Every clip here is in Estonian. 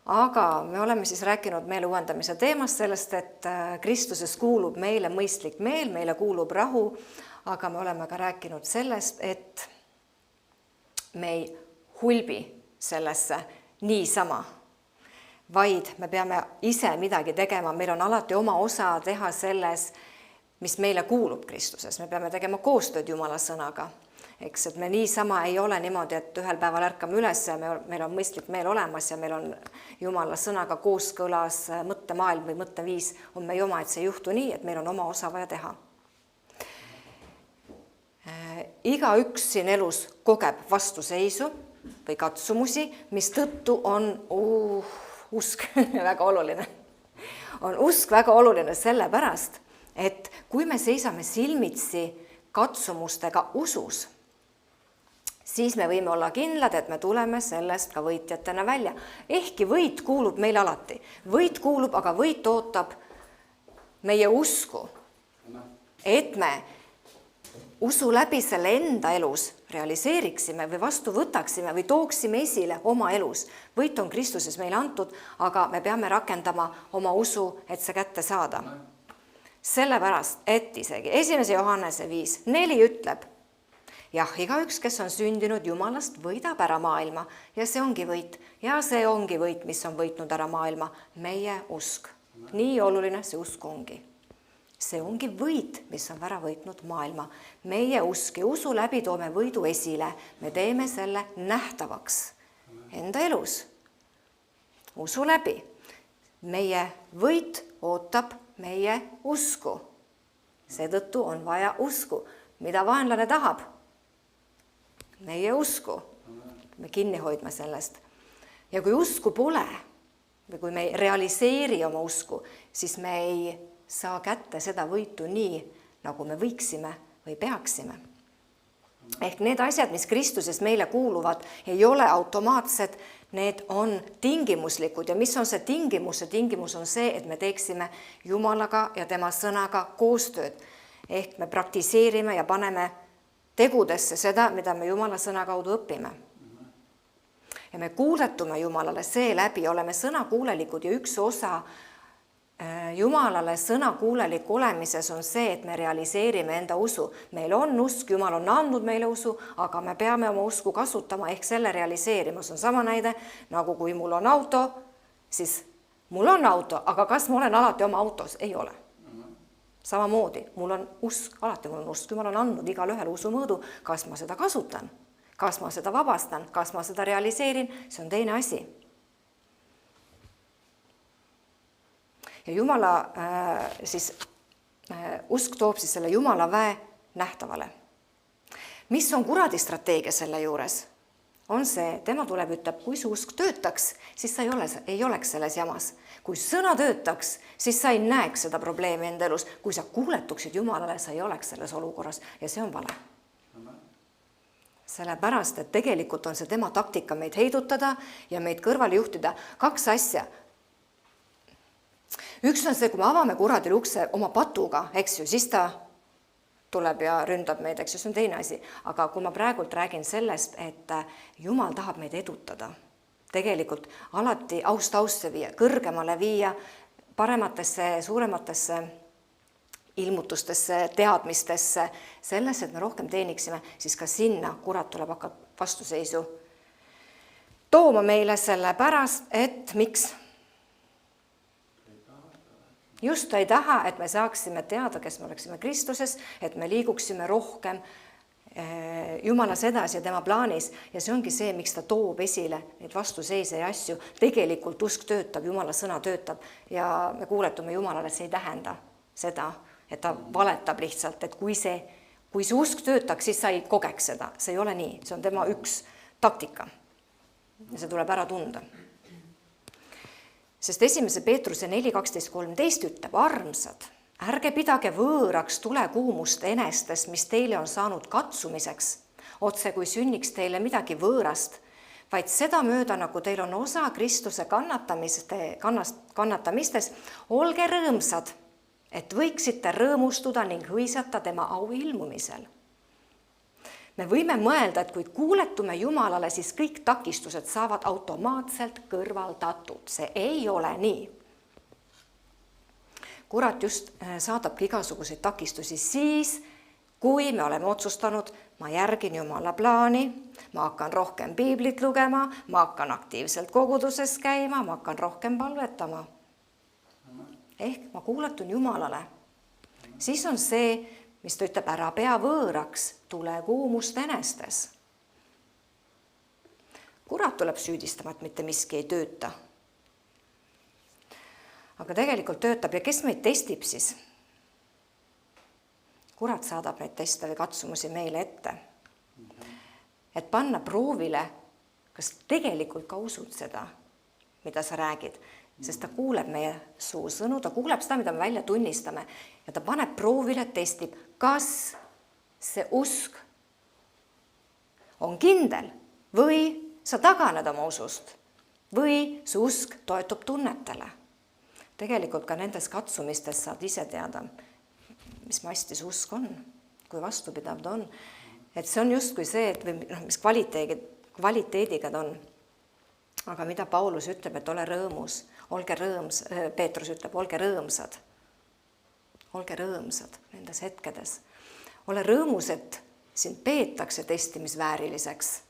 aga me oleme siis rääkinud meele uuendamise teemast sellest, et Kristuses kuulub meile mõistlik meel, meile kuulub rahu, aga me oleme ka rääkinud sellest, et me ei hulbi sellesse niisama, vaid me peame ise midagi tegema, meil on alati oma osa teha selles, mis meile kuulub Kristuses, me peame tegema koostööd Jumala sõnaga. Eks, et me niisama ei ole niimoodi, et ühel päeval ärkame üles ja meil on mõistlik meel olemas ja meil on Jumala sõnaga kooskõlas mõttemaailm või mõtteviis on meie oma, et see ei juhtu nii, et meil on oma osa vaja teha. Igaüks siin elus kogeb vastuseisu või katsumusi, mis tõttu on usk väga oluline. On usk väga oluline sellepärast, et kui me seisame silmitsi katsumustega usus, siis me võime olla kindlad, et me tuleme sellest ka võitjatena välja. Ehkki võit kuulub meile alati. Võit kuulub, aga võit ootab meie usku. Et me usu läbi selle enda elus realiseeriksime või vastu võtaksime või tooksime esile oma elus. Võit on Kristuses meile antud, aga me peame rakendama oma usu, et see kätte saada. Sellepärast, et isegi 1. Johannese 5:4 ütleb, jah, igaüks, kes on sündinud Jumalast, võidab ära maailma ja see ongi võit. Ja see ongi võit, mis on võitnud ära maailma, meie usk. Nii oluline see usk ongi. See ongi võit, mis on ära võitnud maailma. Meie usk ja usu läbi toome võidu esile. Me teeme selle nähtavaks enda elus. Usu läbi. Meie võit ootab meie usku. Seetõttu on vaja usku. Mida vaenlane tahab? Meie usku. Me kinni hoidma sellest. Ja kui usku pole, või kui me ei realiseeri oma usku, siis me ei saa kätte seda võitu nii, nagu me võiksime või peaksime. Ehk need asjad, mis Kristuses meile kuuluvad, ei ole automaatsed, need on tingimuslikud. Ja mis on see tingimus? See tingimus on see, et me teeksime Jumalaga ja tema sõnaga koostööd. Ehk me praktiseerime ja paneme tegudesse seda, mida me Jumala sõna kaudu õpime. Ja me kuuletume Jumalale seeläbi, oleme sõnakuulelikud ja üks osa Jumalale sõnakuulelik olemises on see, et me realiseerime enda usu. Meil on usk, Jumal on andnud meile usu, aga me peame oma usku kasutama ehk selle realiseerima. See on sama näide, nagu kui mul on auto, siis mul on auto, aga kas ma olen alati oma autos? Ei ole. Samamoodi, mul on usk, alati mul on usk, Jumal on andnud igale ühele usumõõdu, kas ma seda kasutan, kas ma seda vabastan, kas ma seda realiseerin, see on teine asi. Ja Jumala usk toob siis selle Jumala väe nähtavale. Mis on kuradi strateegia selle juures? On see, tema tuleb, ütleb, kui su usk töötaks, siis sa ei oleks selles jamas. Kui sõna töötaks, siis sa ei näeks seda probleemi enda elus. Kui sa kuuletuksid Jumalale, sa ei oleks selles olukorras ja see on vale. Sellepärast, et tegelikult on see tema taktika meid heidutada ja meid kõrvale juhtida. 2 asja. Üks on see, kui me avame kuradile ukse oma patuga, eks ju, siis ta tuleb ja ründab meid, eks ju, see on teine asi. Aga kui ma praegult räägin sellest, et Jumal tahab meid edutada, tegelikult alati aust-ausse viia, kõrgemale viia, parematesse, suurematesse ilmutustesse, teadmistesse, sellesse, et me rohkem teeniksime, siis ka sinna kurat tuleb hakata vastuseisu tooma meile selle pärast, et miks? Just ta ei taha, et me saaksime teada, kes me oleksime Kristuses, et me liiguksime rohkem Jumalas edasi ja tema plaanis. Ja see ongi see, miks ta toob esile neid vastuseise ja asju. Tegelikult usk töötab, Jumala sõna töötab ja me kuuletume Jumalale, see ei tähenda seda, et ta valetab lihtsalt, et kui see usk töötaks, siis sa ei kogeks seda. See ei ole nii, see on tema üks taktika ja see tuleb ära tunda. Sest 1. Peetruse 4:12-13 ütleb, armsad, ärge pidage võõraks tulekuumust enestest, mis teile on saanud katsumiseks, otse kui sünniks teile midagi võõrast, vaid seda mööda, nagu teil on osa Kristuse kannatamistes, olge rõõmsad, et võiksite rõõmustuda ning hõisata tema au ilmumisel. Me võime mõelda, et kui kuuletume Jumalale, siis kõik takistused saavad automaatselt kõrvaldatud. See ei ole nii. Kurat just saadabki igasuguseid takistusi siis, kui me oleme otsustanud, ma järgin Jumala plaani, ma hakkan rohkem piiblit lugema, ma hakkan aktiivselt koguduses käima, ma hakkan rohkem palvetama. Ehk ma kuuletun Jumalale. Siis on see, mis ta ütleb, ära pea võõraks, tule kuumust enestes. Kurat tuleb süüdistama, et mitte miski ei tööta. Aga tegelikult töötab ja kes meid testib siis? Kurat saadab neid teste või katsumusi meile ette. Et panna proovile, kas tegelikult ka usud seda, mida sa räägid. Sest ta kuuleb meie suusõnu, ta kuuleb seda, mida me välja tunnistame ja ta paneb proovile, testib, kas see usk on kindel või sa taganed oma usust või see usk toetub tunnetele. Tegelikult ka nendes katsumistes saad ise teada, mis masti see usk on, kui vastupidav ta on. Et see on justkui see, et või, mis kvaliteediga ta on. Aga mida Paulus ütleb, et ole rõõmus, olge rõõms, Peetrus ütleb, olge rõõmsad nendes hetkedes. Ole rõõmus, et sind peetakse testimisvääriliseks.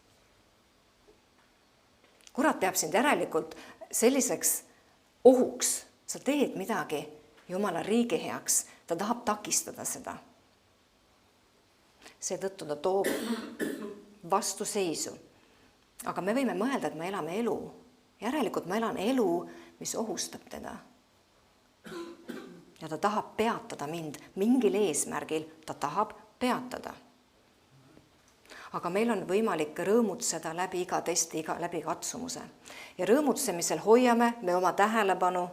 Kurat peab sind järelikult selliseks ohuks, sa teed midagi Jumala riigi heaks, ta tahab takistada seda. Seetõttu ta toob vastuseisu. Aga me võime mõelda, et me elame elu. Järelikult ma elan elu, mis ohustab teda. Ja ta tahab peatada mind mingil eesmärgil, ta tahab peatada. Aga meil on võimalik rõõmutseda läbi iga testi, läbi katsumuse. Ja rõõmutsemisel hoiame me oma tähelepanu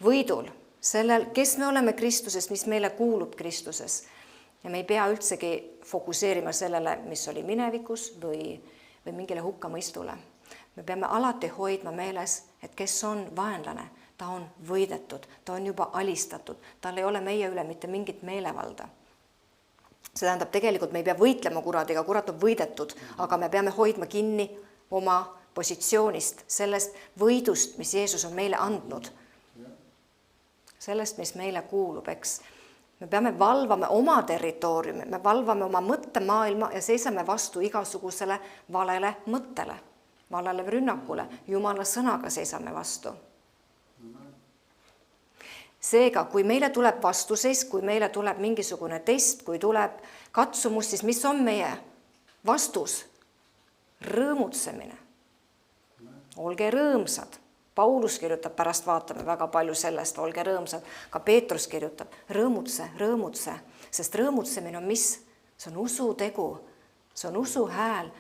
võidul, sellel, kes me oleme Kristuses, mis meile kuulub Kristuses. Ja me ei pea üldsegi fokuseerima sellele, mis oli minevikus või mingile hukkamõistule. Me peame alati hoidma meeles, et kes on vaenlane, ta on võidetud, ta on juba alistatud, tal ei ole meie üle mitte mingit meelevalda. See tähendab, tegelikult me ei pea võitlema kuradiga, kurat on võidetud, aga me peame hoidma kinni oma positsioonist, sellest võidust, mis Jeesus on meile andnud. Sellest, mis meile kuulub, eks. Me peame valvama oma territooriumi, me valvame oma mõttemaailma ja seisame vastu igasugusele valele mõttele, valele rünnakule. Jumala sõnaga seisame vastu. Seega, kui meile tuleb vastuseis, kui meile tuleb mingisugune test, kui tuleb katsumus, siis mis on meie vastus? Rõõmutsemine. Olge rõõmsad. Paulus kirjutab, pärast vaatame väga palju sellest, olge rõõmsad. Ka Peetrus kirjutab, rõõmutse, sest rõõmutsemine on mis? See on usutegu, see on usu hääl.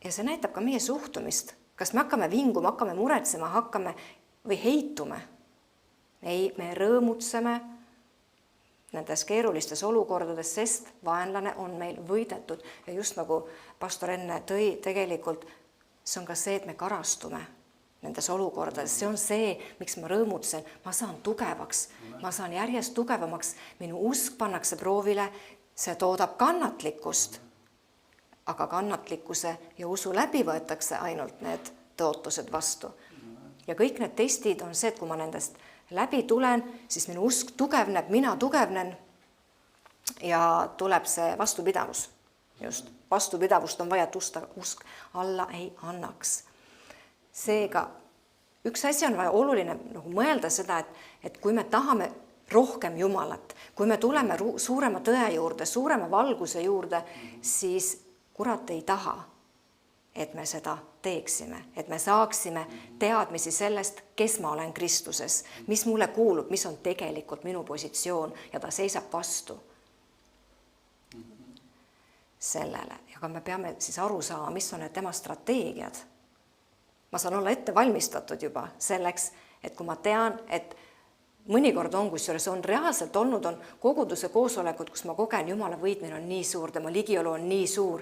Ja see näitab ka meie suhtumist. Kas me hakkame vinguma, hakkame muretsema, hakkame või heitume? Ei, me rõõmutseme nendes keerulistes olukordades, sest vaenlane on meil võidetud. Ja just nagu pastor enne tõi, tegelikult see on ka see, et me karastume nendes olukordades. See on see, miks ma rõõmutsen. Ma saan tugevaks, ma saan järjest tugevamaks. Minu usk pannakse proovile, see toodab kannatlikkust. Aga kannatlikkuse ja usu läbi võetakse ainult need tõotused vastu. Ja kõik need testid on see, et kui ma nendest läbi tulen, siis minu usk tugevneb, mina tugevnen ja tuleb see vastupidavus. Just, vastupidavust on vaja, et usk alla ei annaks. Seega, üks asi on vaja oluline mõelda seda, et kui me tahame rohkem Jumalat, kui me tuleme suurema tõe juurde, suurema valguse juurde, siis kurat ei taha, et me seda teeksime, et me saaksime teadmisi sellest, kes ma olen Kristuses, mis mulle kuulub, mis on tegelikult minu positsioon ja ta seisab vastu sellele. Aga me peame siis aru saama, mis on need tema strateegiad. Ma saan olla ette valmistatud juba selleks, et kui ma tean, et mõnikord on, kusjuures on reaalselt olnud, on koguduse koosolekud, kus ma kogen, Jumala võitmine on nii suur, tema ligiolu on nii suur,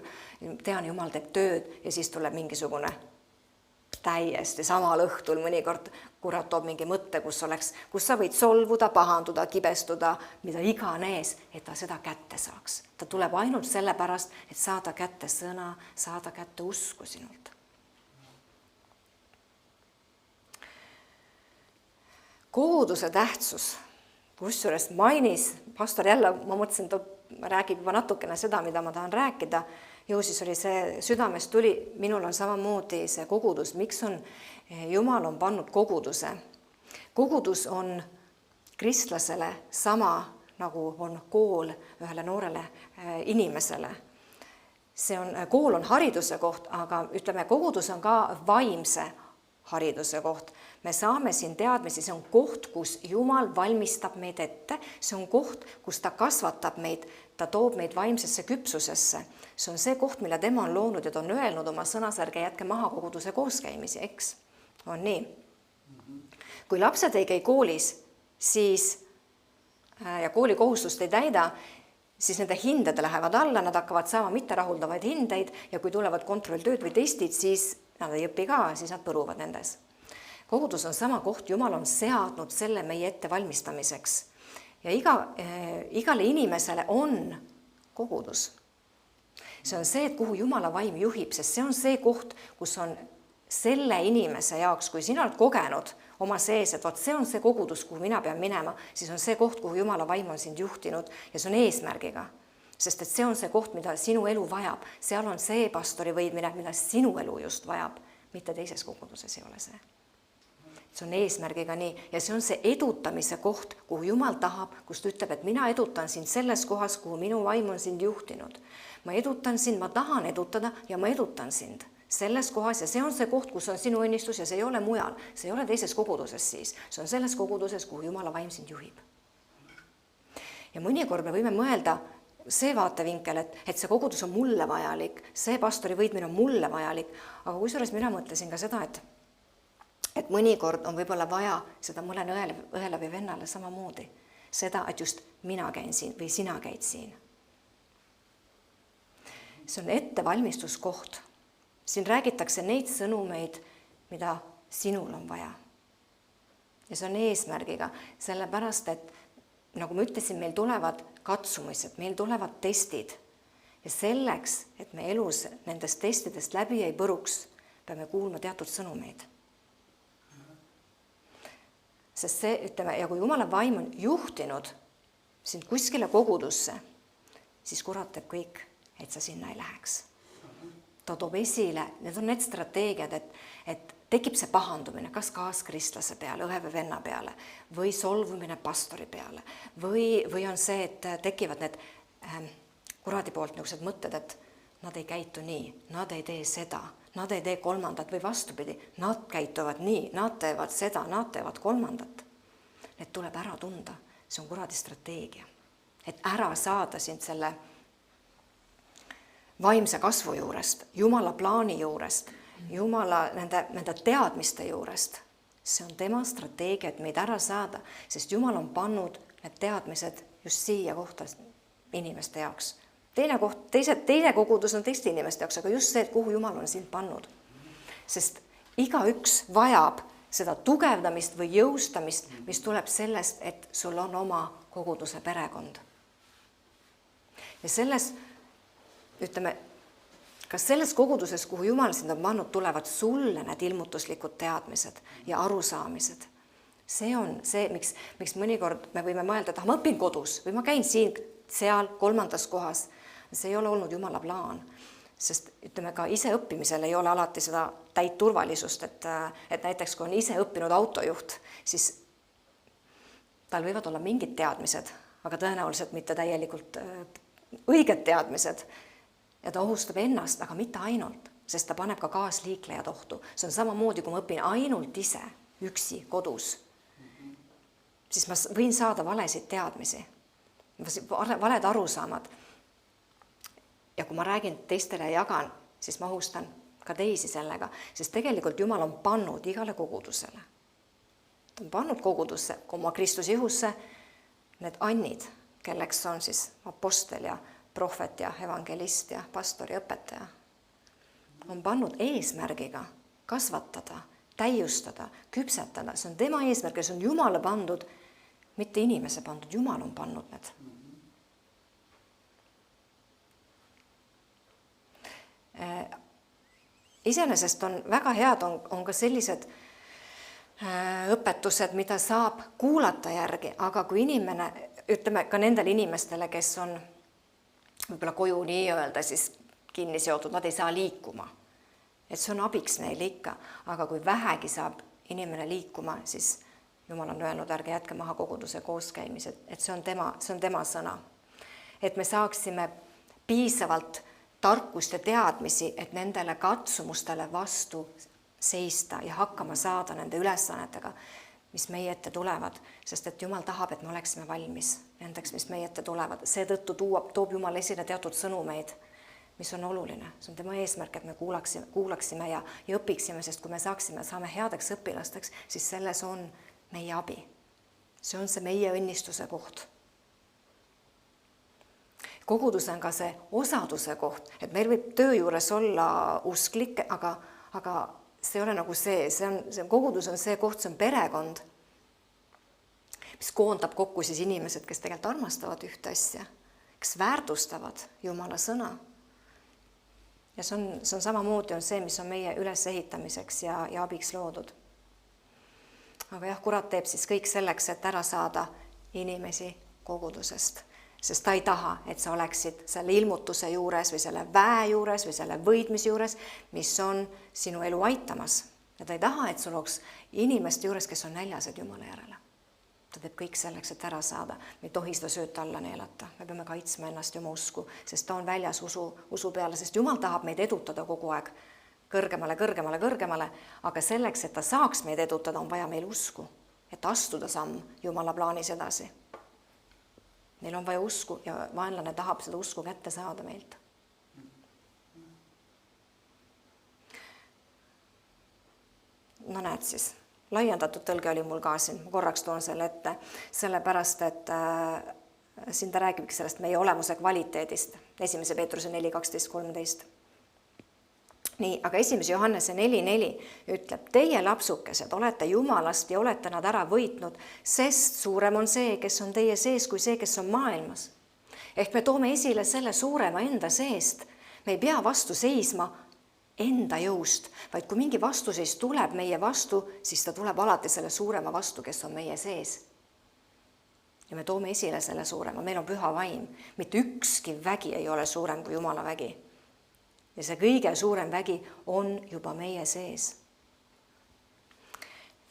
tean, Jumal teeb tööd ja siis tuleb mingisugune täiesti samal õhtul, mõnikord kurat toob mingi mõtte, kus sa võid solvuda, pahanduda, kibestuda, mida iganes, et ta seda kätte saaks. Ta tuleb ainult sellepärast, et saada kätte sõna, saada kätte usku sinult. Koguduse tähtsus, kusjuures mainis, pastor jälle, ma mõtlesin, ta räägib juba natukene seda, mida ma tahan rääkida, ju siis oli see südamest tuli, minul on samamoodi see kogudus, miks on, Jumal on pannud koguduse. Kogudus on kristlasele sama, nagu on kool ühele noorele inimesele. Kool on hariduse koht, aga ütleme, kogudus on ka vaimse hariduse koht. Me saame siin teadmisi, see on koht, kus Jumal valmistab meid ette, see on koht, kus ta kasvatab meid, ta toob meid vaimsesse küpsusesse. See on see koht, mille tema on loonud ja ta on öelnud oma sõnas, ärge jätke maha koguduse kooskäimisi, eks? On nii. Kui lapsed ei käi koolis, siis ja kooli kohustust ei täida, siis nende hinded lähevad alla, nad hakkavad saama mitterahuldavaid hindeid ja kui tulevad kontrolltööd või testid, siis nad ei õpi ka, siis nad põruvad nendes. Kogudus on sama koht, Jumal on seadnud selle meie ette valmistamiseks. Ja igale inimesele on kogudus. See on see, et kuhu Jumala vaim juhib, sest see on see koht, kus on selle inimese jaoks, kui sina oled kogenud oma sees, et see on see kogudus, kuhu mina pean minema, siis on see koht, kuhu Jumala vaim on sind juhtinud ja see on eesmärgiga. Sest et see on see koht, mida sinu elu vajab. Seal on see pastori võidmine, mida sinu elu just vajab, mitte teises koguduses ei ole see. See on eesmärgiga nii ja see on see edutamise koht, kuhu Jumal tahab, kus ta ütleb, et mina edutan sind selles kohas, kuhu minu vaim on sind juhtinud. Ma edutan sind, ma tahan edutada ja ma edutan sind selles kohas ja see on see koht, kus on sinu õnnistus ja see ei ole mujal. See ei ole teises koguduses siis. See on selles koguduses, kuhu Jumala vaim sind juhib. Ja mõnikord me võime mõelda see vaatevinkel, et see kogudus on mulle vajalik, see pastori võidmine on mulle vajalik, aga kusjuures mina mõtlesin ka seda, et mõnikord on võib-olla vaja seda mõlele õele või vennale samamoodi. Seda, et just mina käin siin või sina käid siin. See on ettevalmistuskoht. Siin räägitakse neid sõnumeid, mida sinul on vaja. Ja see on eesmärgiga, sellepärast, et nagu ma ütlesin, meil tulevad katsumised, meil tulevad testid. Ja selleks, et me elus nendest testidest läbi ei põruks, peame kuulma teatud sõnumeid. Sest see, ütleme, ja kui Jumala vaim on juhtinud sind kuskile kogudusse, siis kurat teeb kõik, et sa sinna ei läheks. Ta toob esile, need on need strateegiad, et tekib see pahandumine, kas kaaskristlase peale, õe või venna peale, või solvumine pastori peale, või on see, et tekivad need kuradi poolt niisugused mõtted, et nad ei käitu nii, nad ei tee seda, nad ei tee kolmandat või vastupidi, nad käituvad nii, nad teevad seda, nad teevad kolmandat. Need tuleb ära tunda, see on kuradi strateegia, et ära saada sind selle vaimse kasvu juurest, Jumala plaani juurest, Jumala nende teadmiste juurest. See on tema strateegia, et meid ära saada, sest Jumal on pannud need teadmised just siia kohta inimeste jaoks. Teine kogudus on teiste inimeste jaoks, aga just see, et kuhu Jumal on sind pannud. Sest igaüks vajab seda tugevdamist või jõustamist, mis tuleb sellest, et sul on oma koguduse perekond. Ja selles, ütleme, kas selles koguduses, kuhu Jumal sind on pannud, tulevad sulle need ilmutuslikud teadmised ja arusaamised. See on see, miks mõnikord me võime mõelda, et ma õpin kodus või ma käin siin, seal, kolmandas kohas. See ei ole olnud Jumala plaan, sest ütleme ka ise õppimisel ei ole alati seda täit turvalisust, et näiteks kui on ise õppinud autojuht, siis tal võivad olla mingid teadmised, aga tõenäoliselt mitte täielikult õiged teadmised. Ja ta ohustab ennast, aga mitte ainult, sest ta paneb ka kaasliiklejad ohtu. See on samamoodi, kui ma õpin ainult ise, üksi, kodus, siis ma võin saada valesid teadmisi, valed arusaamad. Ja kui ma räägin teistele ja jagan, siis ma ohustan ka teisi sellega, sest tegelikult Jumal on pannud igale kogudusele. Ta on pannud kogudusse, oma Kristuse ihusse, need annid, kelleks on siis apostel ja prohvet ja evangelist ja pastor ja õpetaja. On pannud eesmärgiga kasvatada, täiustada, küpsetada. See on tema eesmärk ja see on Jumala pandud, mitte inimese pandud, Jumal on pannud need. Iseenesest on väga head, on ka sellised õpetused, mida saab kuulata järgi, aga kui inimene, ütleme ka nendele inimestele, kes on võib-olla koju nii-öelda siis kinni seotud, nad ei saa liikuma. Et see on abiks neile ikka, aga kui vähegi saab inimene liikuma, siis Jumal on öelnud, ärge jätke maha koguduse kooskäimised, et see on tema sõna. Et me saaksime piisavalt tarkust ja teadmisi, et nendele katsumustele vastu seista ja hakkama saada nende ülesannetega, mis meie ette tulevad, sest et Jumal tahab, et me oleksime valmis nendeks, mis meie ette tulevad. Seetõttu toob Jumal esile teatud sõnumeid, mis on oluline. See on tema eesmärk, et me kuulaksime ja õpiksime, sest kui me saame headeks õpilasteks, siis selles on meie abi. See on see meie õnnistuse koht. Kogudus on ka see osaduse koht, et meil võib töö juures olla usklik, aga see ei ole nagu see kogudus on see koht, see on perekond, mis koondab kokku siis inimesed, kes tegelikult armastavad ühte asja, kes väärtustavad Jumala sõna. Ja see on samamoodi on see, mis on meie ülesehitamiseks ja abiks loodud. Aga jah, kurat teeb siis kõik selleks, et ära saada inimesi kogudusest. Sest ta ei taha, et sa oleksid selle ilmutuse juures või selle väe juures või selle võidmise juures, mis on sinu elu aitamas. Ja ta ei taha, et sul oleks inimeste juures, kes on näljased Jumala järele. Ta teeb kõik selleks, et ära saada. Me ei tohi seda sööta alla neelata. Me peame kaitsma ennast ja oma usku, sest ta on väljas usu peale, sest Jumal tahab meid edutada kogu aeg kõrgemale, aga selleks, et ta saaks meid edutada, on vaja meil usku, et astuda samm Jumala plaanis edasi. Meil on vaja usku ja vaenlane tahab seda usku kätte saada meilt. No näed siis, laiendatud tõlge oli mul ka siin, ma korraks toon selle ette, sellepärast, et siin ta räägibki sellest meie olemuse kvaliteedist. 1. Peetruse 4:12-13. Nii, aga 1. Johannese 4:4 ütleb, teie lapsukesed olete Jumalast ja olete nad ära võitnud, sest suurem on see, kes on teie sees, kui see, kes on maailmas. Ehk me toome esile selle suurema enda seest. Me ei pea vastu seisma enda jõust, vaid kui mingi vastuseis tuleb meie vastu, siis ta tuleb alati selle suurema vastu, kes on meie sees. Ja me toome esile selle suurema, meil on püha vaim. Mitte ükski vägi ei ole suurem kui Jumala vägi. Ja see kõige suurem vägi on juba meie sees.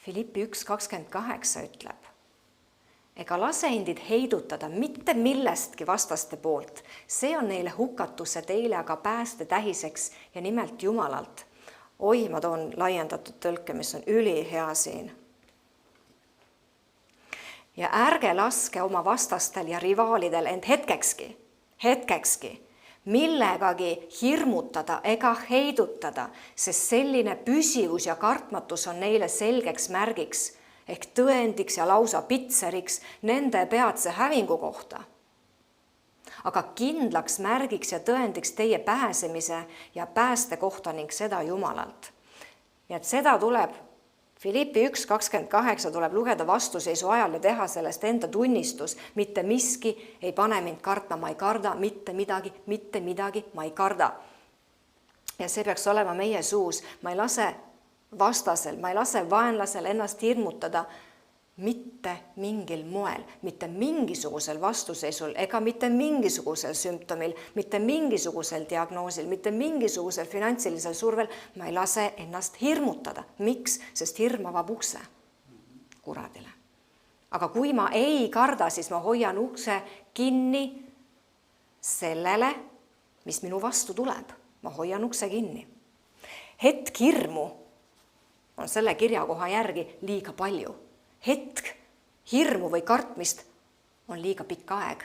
Filippi 1:28 ütleb, ega lase endid heidutada mitte millestki vastaste poolt. See on neile hukatuse, teile aga pääste tähiseks ja nimelt Jumalalt. Oi, ma toon laiendatud tõlke, mis on ülihea siin. Ja ärge laske oma vastastel ja rivaalidel end hetkekski, millegagi hirmutada ega heidutada, sest selline püsivus ja kartmatus on neile selgeks märgiks ehk tõendiks ja lausa pitseriks nende peatse hävingu kohta. Aga kindlaks märgiks ja tõendiks teie pääsemise ja pääste kohta ning seda Jumalalt. Ja et seda tuleb Filippi 1:28 tuleb lugeda vastuseisu ajal ja teha sellest enda tunnistus. Mitte miski ei pane mind kartma, ma ei karda mitte midagi, ma ei karda. Ja see peaks olema meie suus. Ma ei lase vastasel, ma ei lase vaenlasel ennast hirmutada mitte mingil moel, mitte mingisugusel vastuseisul ega mitte mingisugusel sümptomil, mitte mingisugusel diagnoosil, mitte mingisugusel finantsilisel survel. Ma ei lase ennast hirmutada. Miks? Sest hirm avab ukse kuradile. Aga kui ma ei karda, siis ma hoian ukse kinni sellele, mis minu vastu tuleb. Ma hoian ukse kinni. Hetk hirmu on selle kirjakoha järgi liiga palju. Hetk hirmu või kartmist on liiga pikk aeg.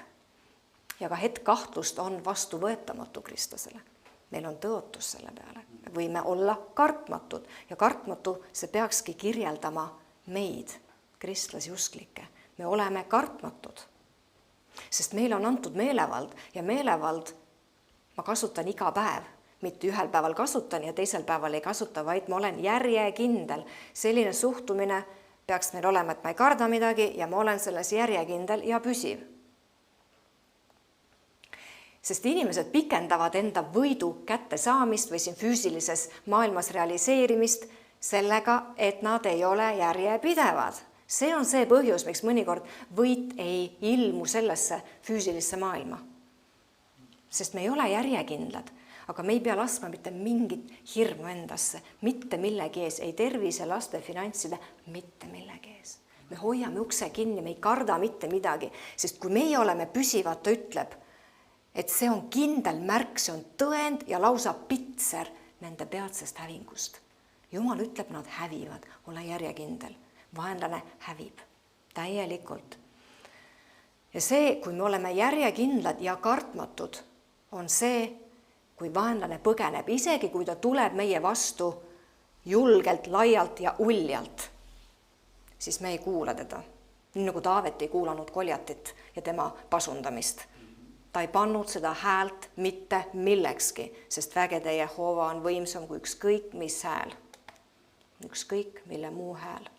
Ja ka hetk kahtlust on vastuvõetamatu Kristusele. Meil on tõotus selle peale. Me võime olla kartmatud ja kartmatu see peakski kirjeldama meid, kristlasi usklikke. Me oleme kartmatud, sest meile on antud meelevald ja meelevald ma kasutan iga päev. mitte ühel päeval kasutan ja teisel päeval ei kasuta, vaid ma olen järjekindel. Selline suhtumine peaks meil olema, et ma ei karda midagi ja ma olen selles järjekindel ja püsiv. Sest inimesed pikendavad enda võidu kättesaamist või siin füüsilises maailmas realiseerimist sellega, et nad ei ole järjepidevad. See on see põhjus, miks mõnikord võit ei ilmu sellesse füüsilisse maailma. Sest me ei ole järjekindlad, aga me ei pea laskma mitte mingit hirmu endasse, mitte millegi ees, ei tervise, laste, finantside, mitte millegi ees. Me hoiame ukse kinni, me ei karda mitte midagi, sest kui meie oleme püsivad, ta ütleb, et see on kindel märk, see on tõend ja lausa pitser nende peatsest hävingust. Jumal ütleb, nad hävivad, ole järjekindel. Vaenlane hävib täielikult. Ja see, kui me oleme järjekindlad ja kartmatud, on see, kui vaenlane põgeneb, isegi kui ta tuleb meie vastu julgelt, laialt ja uljalt, siis me ei kuula teda. Nii nagu Taavet ei kuulanud Koljatit ja tema pasundamist. Ta ei pannud seda häält mitte millekski, sest vägede Jehova on võimsam kui ükskõik mis hääl. Ükskõik mille muu hääl.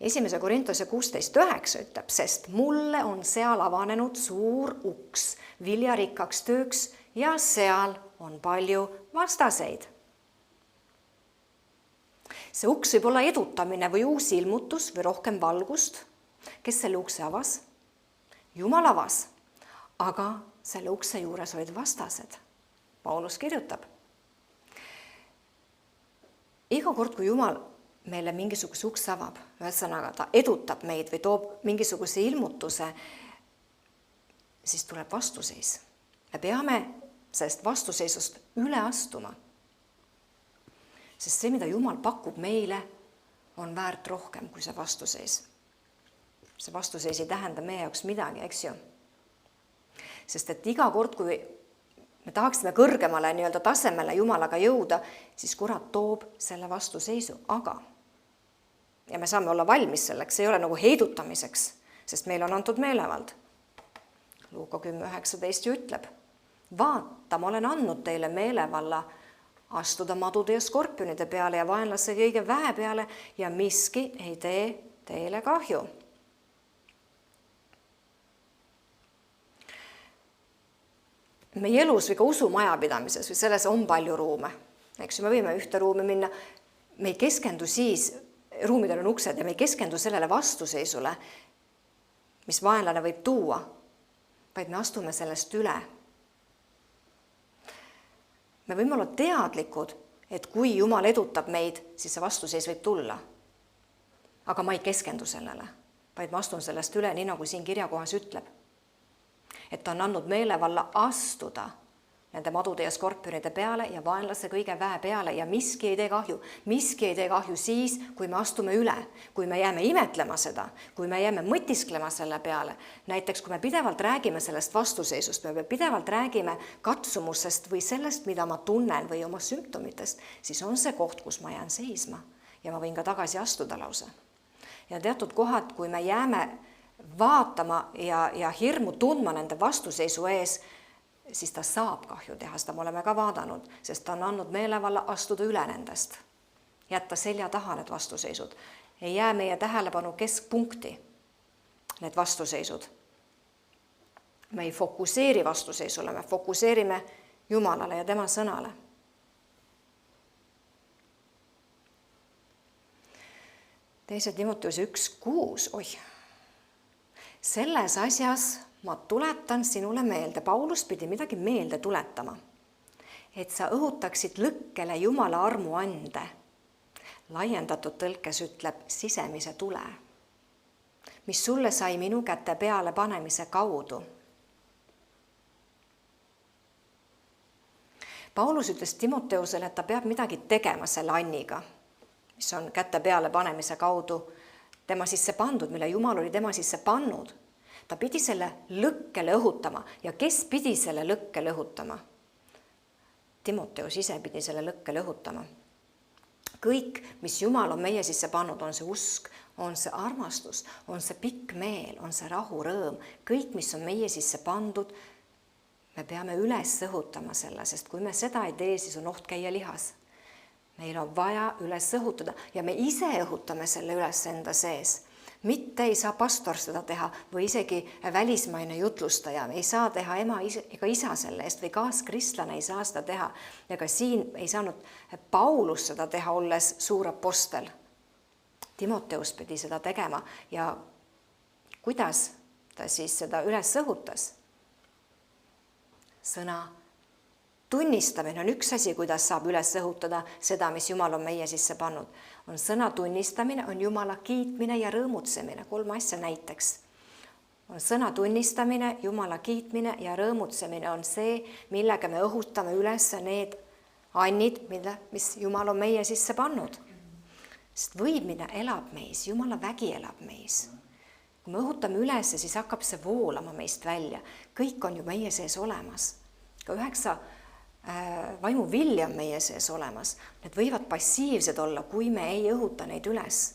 1. Korintuse 16.9 ütleb, sest mulle on seal avanenud suur uks viljarikkaks tööks ja seal on palju vastaseid. See uks võib olla edutamine või uus ilmutus või rohkem valgust. Kes selle ukse avas? Jumal avas, aga selle ukse juures olid vastased. Paulus kirjutab. Iga kord, kui Jumal meile mingisuguse uks avab, ühesõnaga ta edutab meid või toob mingisuguse ilmutuse, siis tuleb vastuseis. Me peame sellest vastuseisust üle astuma. Sest see, mida Jumal pakub meile, on väärt rohkem kui see vastuseis. See vastuseis ei tähenda meie jaoks midagi, eks ju. Sest et iga kord, kui me tahaksime kõrgemale tasemele Jumalaga jõuda, siis kurat toob selle vastuseisu, aga ja me saame olla valmis selleks, see ei ole nagu heidutamiseks, sest meil on antud meelevald. Luuka 10.19 ju ütleb, vaata, ma olen andnud teile meelevalla astuda madude ja skorpionide peale ja vaenlase kõige väe peale ja miski ei tee teile kahju. Meie elus või ka usumajapidamises või selles on palju ruume. Eks me võime ühte ruumi minna, me ei keskendu siis, ruumidel on uksed ja me ei keskendu sellele vastuseisule, mis vaenlane võib tuua, vaid me astume sellest üle. Me võime olla teadlikud, et kui Jumal edutab meid, siis see vastuseis võib tulla. Aga ma ei keskendu sellele, vaid ma astun sellest üle, nii nagu siin kirjakohas ütleb. Et ta on andnud meelevalla astuda nende madude ja skorpionide peale ja vaenlase kõige väe peale ja miski ei tee kahju. Miski ei tee kahju siis, kui me astume üle, kui me jääme imetlema seda, kui me jääme mõtisklema selle peale. Näiteks, kui me pidevalt räägime sellest vastuseisust, me pidevalt räägime katsumusest või sellest, mida ma tunnen või oma sümptomitest, siis on see koht, kus ma jään seisma ja ma võin ka tagasi astuda lause. Ja teatud kohad, kui me jääme vaatama ja hirmu tundma nende vastuseisu ees, siis ta saab kahju teha, seda me oleme ka vaadanud, sest ta on andnud meelevalla astuda üle nendest. Jätta selja taha need vastuseisud. Ei jää meie tähelepanu keskpunkti need vastuseisud. Me ei fokuseeri vastuseisule, me fokuseerime Jumalale ja tema sõnale. Teise Timoteuse 1.6, selles asjas ma tuletan sinule meelde, Paulus pidi midagi meelde tuletama, et sa õhutaksid lõkkele Jumala armu ande. Laiendatud tõlkes ütleb sisemise tule, mis sulle sai minu käte peale panemise kaudu. Paulus ütles Timoteusele, et ta peab midagi tegema selle anniga, mis on käte peale panemise kaudu tema sisse pandud, mille Jumal oli tema sisse pannud. Ta pidi selle lõkkele õhutama ja kes pidi selle lõkkele õhutama? Timoteus ise pidi selle lõkkele õhutama. Kõik, mis Jumal on meie sisse pannud, on see usk, on see armastus, on see pikk meel, on see rahu, rõõm. Kõik, mis on meie sisse pandud, me peame üles õhutama selle, sest kui me seda ei tee, siis on oht käia lihas. Meil on vaja üles õhutada ja me ise õhutame selle üles enda sees. Mitte ei saa pastor seda teha või isegi välismaine jutlustaja, ei saa teha ema ega isa selle eest või kaaskristlane ei saa seda teha. Ja ka siin ei saanud Paulus seda teha, olles suur apostel. Timoteus pidi seda tegema ja kuidas ta siis seda üles õhutas? Sõna tunnistamine on üks asi, kuidas saab üles õhutada seda, mis Jumal on meie sisse pannud. On sõna tunnistamine, on Jumala kiitmine ja rõõmutsemine, 3 asja näiteks. On sõna tunnistamine, Jumala kiitmine ja rõõmutsemine on see, millega me õhutame üles need annid, mis Jumal on meie sisse pannud. Sest võimine elab meis, Jumala vägi elab meis. Kui me õhutame üles, siis hakkab see voolama meist välja. Kõik on ju meie sees olemas. Ka 9 vaimu vilja on meie sees olemas. Need võivad passiivsed olla, kui me ei õhuta neid üles.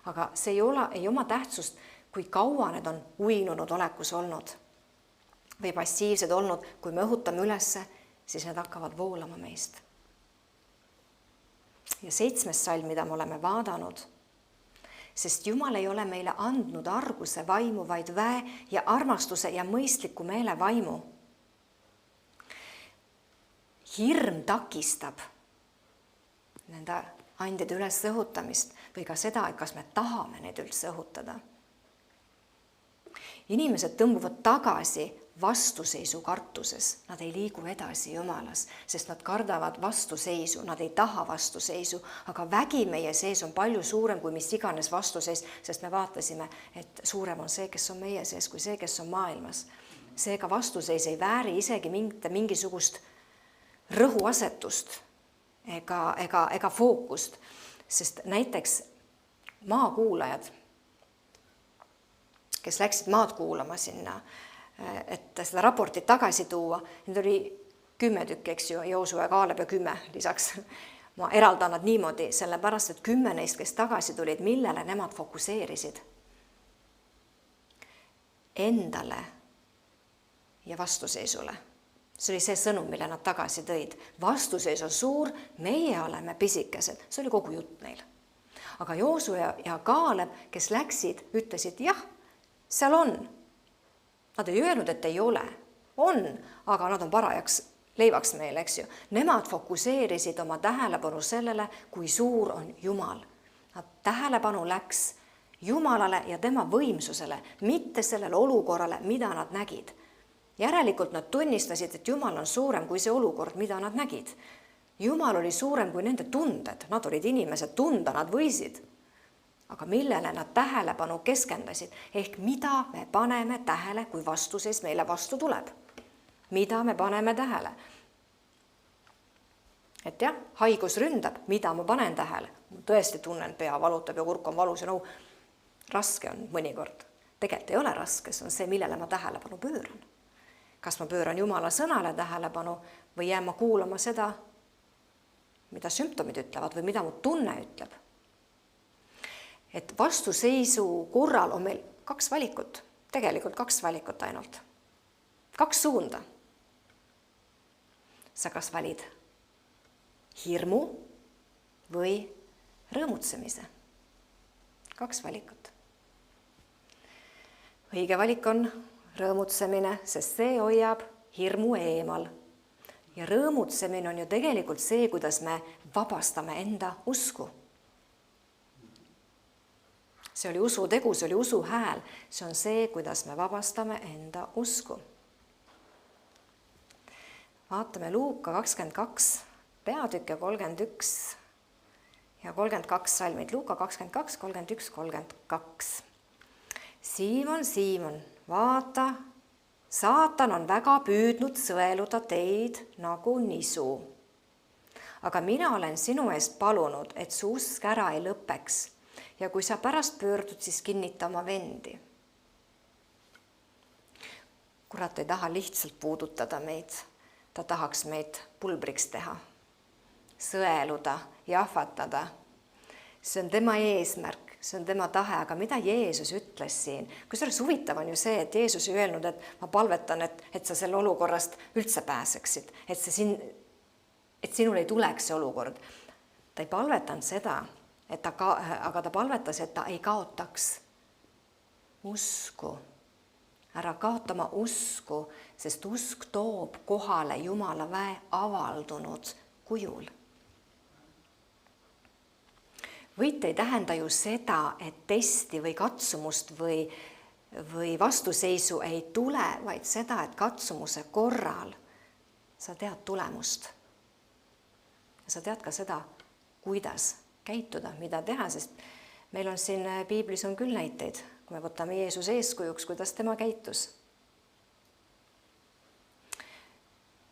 Aga see ei oma tähtsust, kui kaua need on uinunud olekus olnud või passiivsed olnud. Kui me õhutame üles, siis need hakkavad voolama meist. Ja 7. salm, mida me oleme vaadanud, sest Jumal ei ole meile andnud arguse vaimu, vaid väe ja armastuse ja mõistliku meele vaimu. Hirm takistab nende andide üles õhutamist või ka seda, et kas me tahame neid üldse õhutada. Inimesed tõmbuvad tagasi vastuseisu kartuses. Nad ei liigu edasi Jumalas, sest nad kardavad vastuseisu, nad ei taha vastuseisu, aga vägi meie sees on palju suurem kui mis iganes vastuseis, sest me vaatasime, et suurem on see, kes on meie sees, kui see, kes on maailmas. Seega vastuseis ei vääri isegi mingisugust rõhuasetust ega fookust, sest näiteks maakuulajad, kes läksid maad kuulama sinna, et seda raportit tagasi tuua, need oli 10 tükki, eks ju, Joosua ja Kaaleb ja 10 lisaks. Ma eraldan nad niimoodi, sellepärast, et 10 neist, kes tagasi tulid, millele nemad fokuseerisid? Endale ja vastuseisule. See oli see sõnum, mille nad tagasi tõid. Vastuseis on suur, meie oleme pisikesed. See oli kogu jutt neil. Aga Joosua ja Kaaleb, kes läksid, ütlesid, jah, seal on. Nad ei öelnud, et ei ole. On, aga nad on parajaks leivaks meil, eks ju. Nemad fokuseerisid oma tähelepanu sellele, kui suur on Jumal. Nad tähelepanu läks Jumalale ja tema võimsusele, mitte sellele olukorrale, mida nad nägid. Järelikult nad tunnistasid, et Jumal on suurem kui see olukord, mida nad nägid. Jumal oli suurem kui nende tunded. Nad olid inimesed, tunda nad võisid. Aga millele nad tähelepanu keskendasid? Ehk mida me paneme tähele, kui vastuseis meile vastu tuleb? Mida me paneme tähele? Et jah, haigus ründab, mida ma panen tähele? Tõesti tunnen, pea valutab ja kurk on valus ja raske on mõnikord. Tegelikult ei ole raske, see on see, millele ma tähelepanu pööran. Kas ma pööran Jumala sõnale tähelepanu või jään ma kuulama seda, mida sümptomid ütlevad või mida mu tunne ütleb. Et vastuseisu korral on meil 2 valikut, tegelikult 2 valikut ainult. 2 suunda. Sa kas valid hirmu või rõõmutsemise. 2 valikut. Õige valik on rõõmutsemine, sest see hoiab hirmu eemal. Ja rõõmutsemine on ju tegelikult see, kuidas me vabastame enda usku. See oli usutegu, see oli usu hääl. See on see, kuidas me vabastame enda usku. Vaatame Luuka 22, peatükk ja 31 ja 32 salmid. Luuka 22, 31, 32. Siimon, Siimon, vaata, saatan on väga püüdnud sõeluda teid nagu nisu. Aga mina olen sinu eest palunud, et su usk ära ei lõpeks. Ja kui sa pärast pöördud, siis kinnita oma vendi. Kurat ei taha lihtsalt puudutada meid. Ta tahaks meid pulbriks teha, sõeluda, jahvatada. See on tema eesmärk. see on tema tahe, aga mida Jeesus ütles siin? Kusjuures huvitav on ju see, et Jeesus ei öelnud, et ma palvetan, et sa selle olukorrast üldse pääseksid, et sinul ei tuleks see olukord. Ta ei palvetanud seda, aga ta palvetas, et ta ei kaotaks usku. Ära kaotama usku, sest usk toob kohale Jumala väe avaldunud kujul. Võit ei tähenda ju seda, et testi või katsumust või vastuseisu ei tule, vaid seda, et katsumuse korral sa tead tulemust. Ja sa tead ka seda, kuidas käituda, mida teha, sest meil on siin piiblis on küll näiteid, kui me võtame Jeesuse eeskujuks, kuidas tema käitus.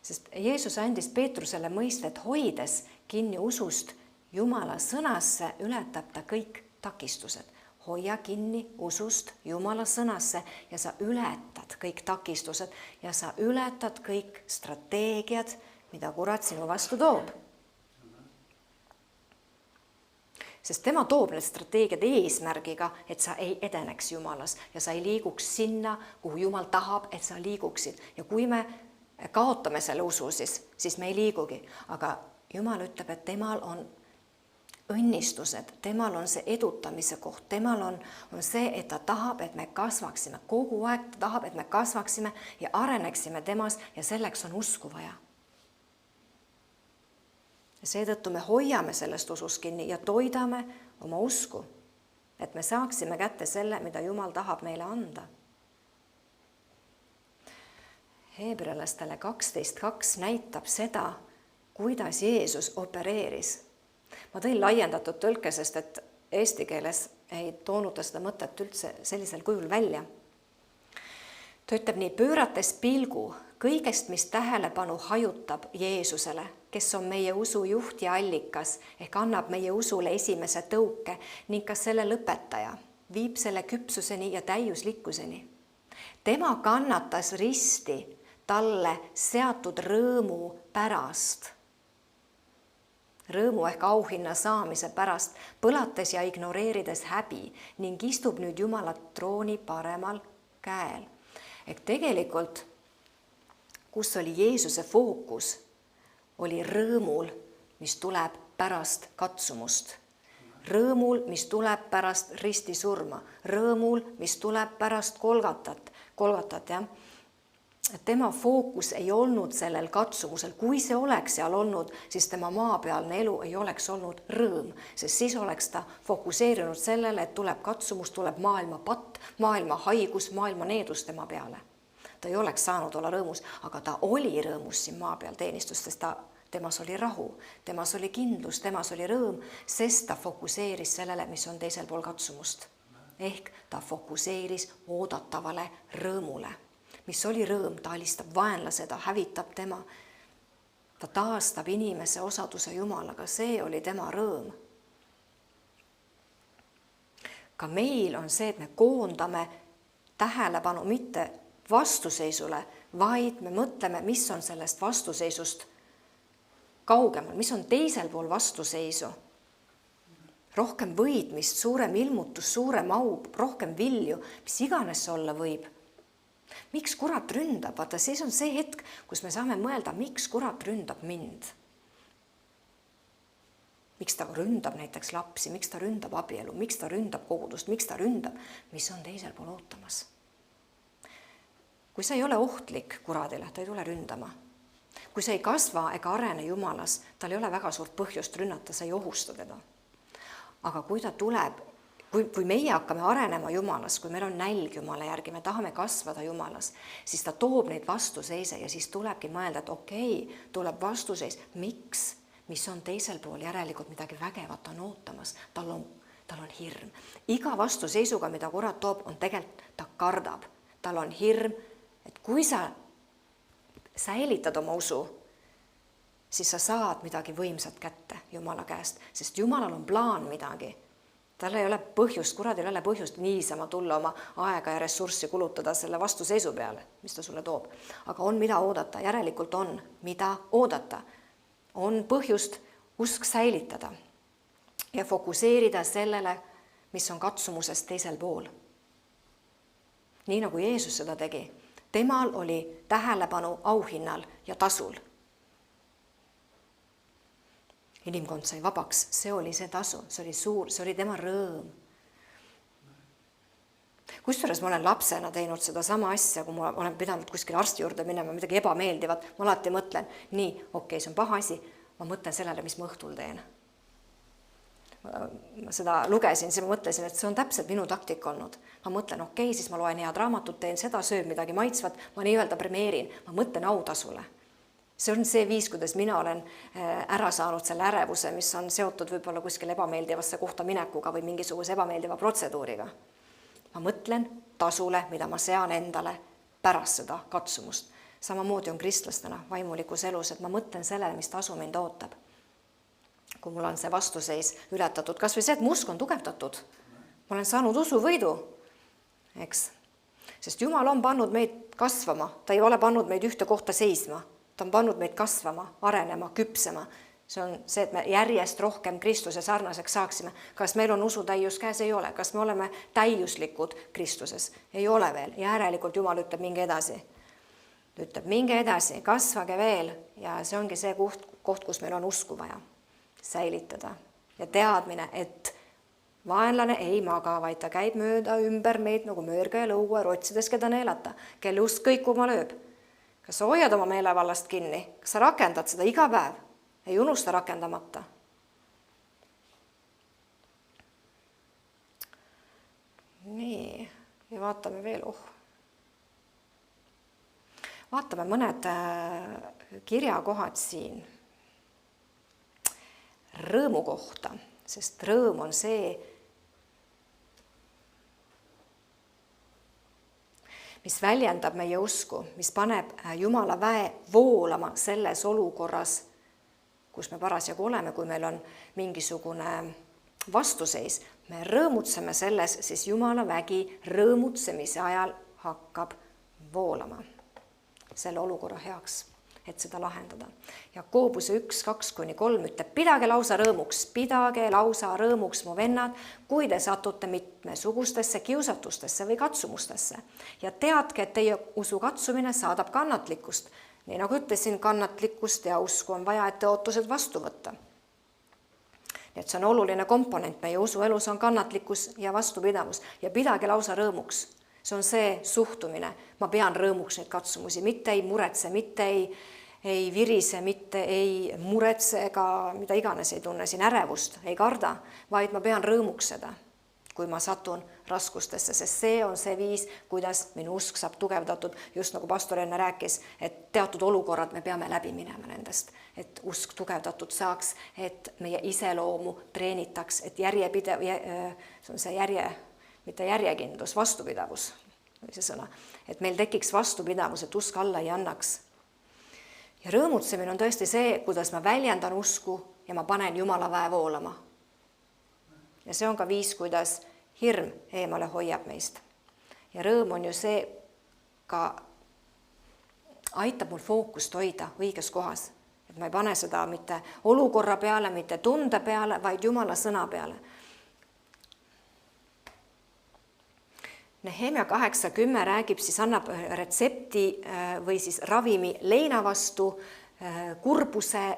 Sest Jeesus andis Peetrusele mõista, et hoides kinni usust Jumala sõnasse, ületab ta kõik takistused. Hoia kinni usust Jumala sõnasse ja sa ületad kõik takistused ja sa ületad kõik strateegiad, mida kurat sinu vastu toob. Sest tema toob need strateegiad eesmärgiga, et sa ei edeneks Jumalas ja sa ei liiguks sinna, kuhu Jumal tahab, et sa liiguksid. Ja kui me kaotame selle usu, siis me ei liigugi. Aga Jumal ütleb, et temal on õnnistused, temal on see edutamise koht, temal on see, et ta tahab, et me kasvaksime. Kogu aeg ta tahab, et me kasvaksime ja areneksime temas ja selleks on usku vaja. Seetõttu me hoiame sellest usust kinni ja toidame oma usku, et me saaksime kätte selle, mida Jumal tahab meile anda. Heebrealastele 12.2 näitab seda, kuidas Jeesus opereeris. Ma tõin laiendatud tõlke, sest et eesti keeles ei toonud seda mõtet üldse sellisel kujul välja. Ta ütleb nii, pöörates pilgu kõigest, mis tähelepanu hajutab Jeesusele, kes on meie usu juht ja allikas, ehk annab meie usule esimese tõuke ning ka selle lõpetaja, viib selle küpsuseni ja täiuslikkuseni. Tema kannatas risti talle seatud rõõmu pärast. Rõõmu ehk auhinna saamise pärast, põlates ja ignoreerides häbi ning istub nüüd Jumala trooni paremal käel. Ehk tegelikult, kus oli Jeesuse fookus, oli rõõmul, mis tuleb pärast katsumust. Rõõmul, mis tuleb pärast ristisurma. Rõõmul, mis tuleb pärast Golgatat, jah. Tema fookus ei olnud sellel katsumusel. Kui see oleks seal olnud, siis tema maapealne elu ei oleks olnud rõõm, sest siis oleks ta fokuseerinud sellele, et tuleb katsumus, tuleb maailma patt, maailma haigus, maailma needus tema peale. Ta ei oleks saanud olla rõõmus, aga ta oli rõõmus siin maa peal teenistustes, temas oli rahu, temas oli kindlus, temas oli rõõm, sest ta fokuseeris sellele, mis on teisel pool katsumust. Ehk ta fokuseeris oodatavale rõõmule. Mis oli rõõm, ta alistab vaenlase, ta hävitab tema, ta taastab inimese osaduse Jumalaga, see oli tema rõõm. Ka meil on see, et me koondame tähelepanu mitte vastuseisule, vaid me mõtleme, mis on sellest vastuseisust kaugemal, mis on teisel pool vastuseisu. Rohkem võidmist, suurem ilmutus, suurem au, rohkem vilju, mis iganes see olla võib. Miks kurat ründab? Vaata, siis on see hetk, kus me saame mõelda, miks kurat ründab mind. Miks ta ründab näiteks lapsi, miks ta ründab abielu, miks ta ründab kogudust, miks ta ründab, mis on teisel pool ootamas. Kui sa ei ole ohtlik kuradile, ta ei tule ründama. Kui sa ei kasva ega arene Jumalas, tal ei ole väga suurt põhjust rünnata, sa ei ohusta teda. Aga kui ta tuleb, kui meie hakkame arenema Jumalas, kui meil on nälg Jumala järgi, me tahame kasvada Jumalas, siis ta toob neid vastuseise ja siis tulebki mõelda, et okei, tuleb vastuseis. Miks? Mis on teisel pool järelikult midagi vägevat on ootamas. Tal on hirm. Iga vastuseisuga, mida kurat toob, on tegelikult, ta kardab. Tal on hirm, et kui sa säilitad oma usu, siis sa saad midagi võimsat kätte Jumala käest, sest Jumalal on plaan midagi. Tal ei ole põhjust, kuradil ei ole põhjust niisama tulla oma aega ja ressurssi kulutada selle vastuseisu peale, mis ta sulle toob. Aga on mida oodata, järelikult on mida oodata. On põhjust usk säilitada ja fokuseerida sellele, mis on katsumusest teisel pool. Nii nagu Jeesus seda tegi. Temal oli tähelepanu auhinnal ja tasul. Inimkond sai vabaks, see oli see tasu, see oli suur, see oli tema rõõm. Kusjuures ma olen lapsena teinud seda sama asja, kui ma olen pidanud kuskil arsti juurde minema, midagi ebameeldivat, ma alati mõtlen, nii, okei, see on paha asi, ma mõtlen sellele, mis ma õhtul teen. Ma seda lugesin, siis ma mõtlesin, et see on täpselt minu taktika olnud. Ma mõtlen, okei, siis ma loen head raamatut, teen seda, sööb midagi maitsvat, ma nii-öelda premeerin, ma mõtlen autasule. See on see viis, kuidas mina olen ära saanud selle ärevuse, mis on seotud võib-olla kuskil ebameeldivasse kohta minekuga või mingisuguse ebameeldiva protseduuriga. Ma mõtlen tasule, mida ma sean endale pärast seda katsumust. Samamoodi on kristlastena vaimulikus elus, et ma mõtlen sellele, mis tasu mind ootab. Kui mul on see vastuseis ületatud, kas või see, et mu usk on tugevdatud. Ma olen saanud usuvõidu, eks? Sest Jumal on pannud meid kasvama, ta ei ole pannud meid ühte kohta seisma. Ta on pannud meid kasvama, arenema, küpsema. See on see, et me järjest rohkem Kristuse sarnaseks saaksime. Kas meil on usutäius käes? Ei ole. Kas me oleme täiuslikud Kristuses? Ei ole veel. Ja järelikult Jumal ütleb, minge edasi. Ütleb, minge edasi, kasvage veel. Ja see ongi see koht, kus meil on usku vaja säilitada. Ja teadmine, et vaenlane ei maga, vaid ta käib mööda ümber meid nagu möörga ja lõua, rotsides keda neelata, kelle usk kõikuma lööb. Kas sa hoiad oma meelevallast kinni? Kas sa rakendad seda iga päev? Ei unusta rakendamata. Nii, ja vaatame veel. Vaatame mõned kirjakohad siin. Rõõmu kohta, sest rõõm on see, mis väljendab meie usku, mis paneb Jumala väe voolama selles olukorras, kus me parasjagu oleme, kui meil on mingisugune vastuseis. Me rõõmutseme selles, siis Jumala vägi rõõmutsemise ajal hakkab voolama selle olukorra heaks, et seda lahendada. Jakoobuse 1:2-3 ütleb, pidage lausa rõõmuks, mu vennad, kui te satute mitmesugustesse kiusatustesse või katsumustesse. Ja teadke, et teie usu katsumine saadab kannatlikkust. Nii nagu ütlesin, kannatlikkust ja usku on vaja, et ootused vastu võtta. Nii et see on oluline komponent. Meie usuelus on kannatlikkus ja vastupidavus. Ja pidage lausa rõõmuks. See on see suhtumine. Ma pean rõõmuks neid katsumusi. Mitte ei muretse, mitte ei virise, mitte ei muretse ega mida iganes ei tunne siin ärevust, ei karda, vaid ma pean rõõmuks seda, kui ma satun raskustesse, sest see on see viis, kuidas minu usk saab tugevdatud, just nagu pastor enne rääkis, et teatud olukorrad me peame läbi minema nendest, et usk tugevdatud saaks, et meie iseloomu treenitaks, et järjepidev, see on see mitte järjekindlus, vastupidavus, see sõna, et meil tekiks vastupidavus, et usk alla ei annaks. Ja rõõmutsemine on tõesti see, kuidas ma väljendan usku ja ma panen Jumala väe voolama. Ja see on ka viis, kuidas hirm eemale hoiab meist. Ja rõõm on ju see ka aitab mul fookust hoida õiges kohas. Et ma ei pane seda mitte olukorra peale, mitte tunde peale, vaid Jumala sõna peale. Nehemia 8:10 räägib, siis annab retsepti või siis ravimi leina vastu, kurbuse,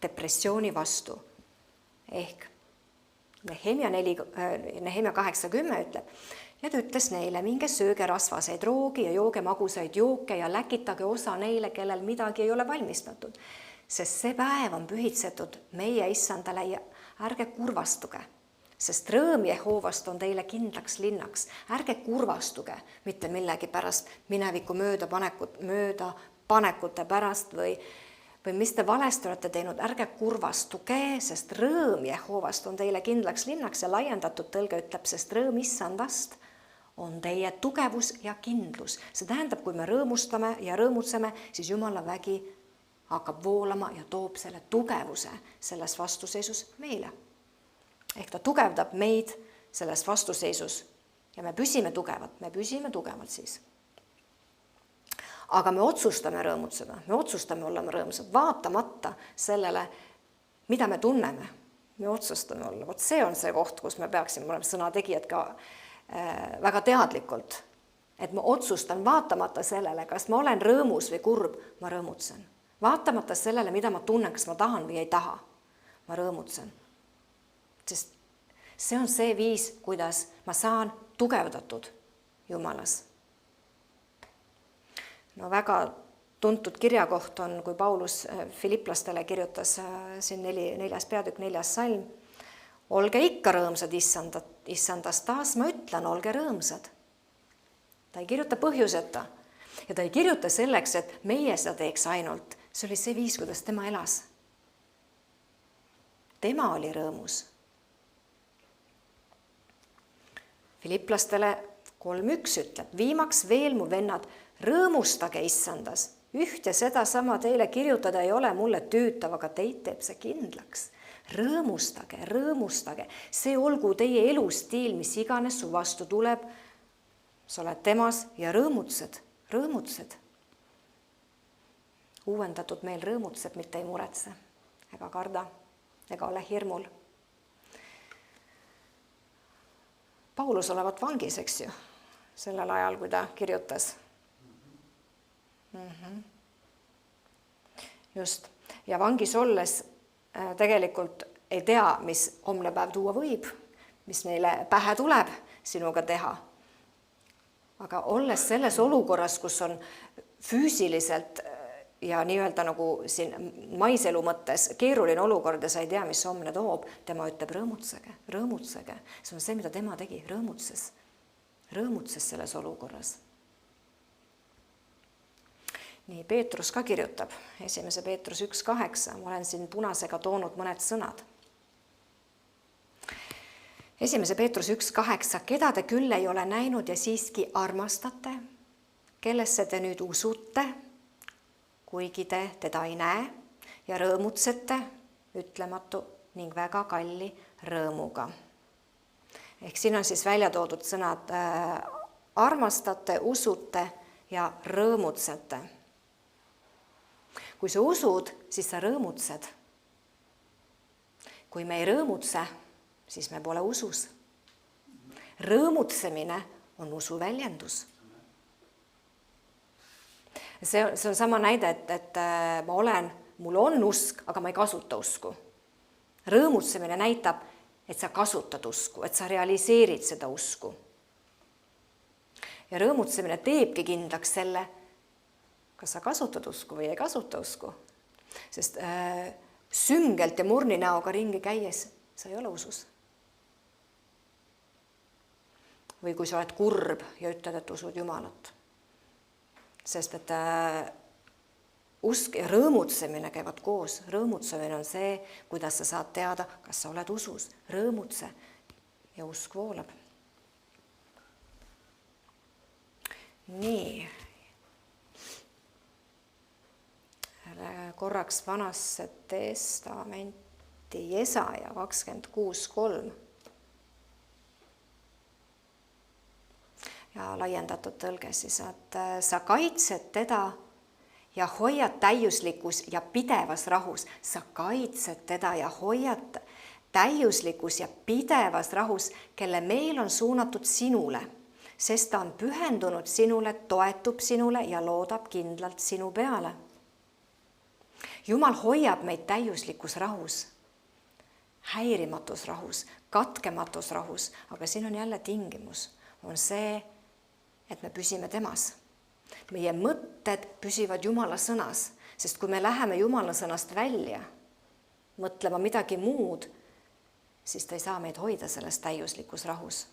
depressiooni vastu. Ehk Nehemia 8:10 ütleb, ja ta ütles neile, minge sööge rasvaseid roogi ja jooge magusaid jooke ja läkitage osa neile, kellel midagi ei ole valmistatud. Sest see päev on pühitsetud meie issandale ja ärge kurvastuge. Sest rõõm Jehoovast on teile kindlaks linnaks. Ärge kurvastuge mitte millegi pärast, mineviku möödapanekute pärast või mis te valesti olete teinud. Ärge kurvastuge, sest rõõm Jehoovast on teile kindlaks linnaks ja laiendatud tõlge ütleb, sest rõõm issandast on teie tugevus ja kindlus. See tähendab, kui me rõõmustame ja rõõmutseme, siis Jumala vägi hakkab voolama ja toob selle tugevuse selles vastuseisus meile. Ehk ta tugevdab meid selles vastuseisus ja me püsime tugevalt siis. Aga me otsustame rõõmutseda, me otsustame olla rõõmsad, vaatamata sellele, mida me tunneme, me otsustame olla. Vot see on see koht, kus me peaksime olema sõnategijad ka väga teadlikult. Et ma otsustan vaatamata sellele, kas ma olen rõõmus või kurb, ma rõõmutsen. Vaatamata sellele, mida ma tunnen, kas ma tahan või ei taha, ma rõõmutsen. Sest see on see viis, kuidas ma saan tugevdatud Jumalas. No väga tuntud kirjakoht on, kui Paulus Filiplastele kirjutas siin 4. peatükk 4. salm. Olge ikka rõõmsad issandas, taas ma ütlen, olge rõõmsad. Ta ei kirjuta põhjuseta ja ta ei kirjuta selleks, et meie seda teeks ainult. See oli see viis, kuidas tema elas. Tema oli rõõmus. Filiplastele 3.1 ütleb, viimaks veel mu vennad, rõõmustage issandas. Üht ja seda sama teile kirjutada ei ole mulle tüütav, aga teid teeb see kindlaks. Rõõmustage, rõõmustage. See olgu teie elustiil, mis iganes su vastu tuleb. Sa oled temas ja rõõmutsed, rõõmutsed. Uuendatud meel rõõmutseb, mitte ei muretse ega karda ega ole hirmul. Paulus olevat vangis, eks ju, sellel ajal, kui ta kirjutas. Just. Ja vangis olles tegelikult ei tea, mis homne päev tuua võib, mis neile pähe tuleb sinuga teha. Aga olles selles olukorras, kus on füüsiliselt ja nii-öelda nagu siin maiselu mõttes keeruline olukord ja sa ei tea, mis homne toob, tema ütleb rõõmutsege, rõõmutsege. See on see, mida tema tegi, rõõmutses selles olukorras. Nii, Peetrus ka kirjutab, 1. Peetrus 1.8, ma olen siin punasega toonud mõned sõnad. 1. Peetrus 1.8, keda te küll ei ole näinud ja siiski armastate, kellesse te nüüd usute, kuigi te teda ei näe ja rõõmutsete ütlematu ning väga kalli rõõmuga. Ehk siin on siis välja toodud sõnad armastate, usute ja rõõmutsete. Kui sa usud, siis sa rõõmutsed. Kui me ei rõõmutse, siis me pole usus. Rõõmutsemine on usu väljendus. See on sama näide, et mul on usk, aga ma ei kasuta usku. Rõõmutsemine näitab, et sa kasutad usku, et sa realiseerid seda usku. Ja rõõmutsemine teebki kindlaks selle, kas sa kasutad usku või ei kasuta usku. Sest süngelt ja murni näoga ringi käies sa ei ole usus. Või kui sa oled kurb ja ütled, et usud Jumalat. Sest et usk ja rõõmutsemine käivad koos. Rõõmutsemine on see, kuidas sa saad teada, kas sa oled usus. Rõõmutse ja usk voolab. Nii. Korraks Vanasse testamenti Jesaja 26.3 ja laiendatud tõlge siis, et sa kaitsed teda ja hoiad täiuslikus ja pidevas rahus. Sa kaitsed teda ja hoiad täiuslikus ja pidevas rahus, kelle meel on suunatud sinule, sest ta on pühendunud sinule, toetub sinule ja loodab kindlalt sinu peale. Jumal hoiab meid täiuslikus rahus, häirimatus rahus, katkematus rahus, aga siin on jälle tingimus. On see, et me püsime temas. Meie mõtted püsivad Jumala sõnas, sest kui me läheme Jumala sõnast välja, mõtlema midagi muud, siis ta ei saa meid hoida selles täiuslikus rahus.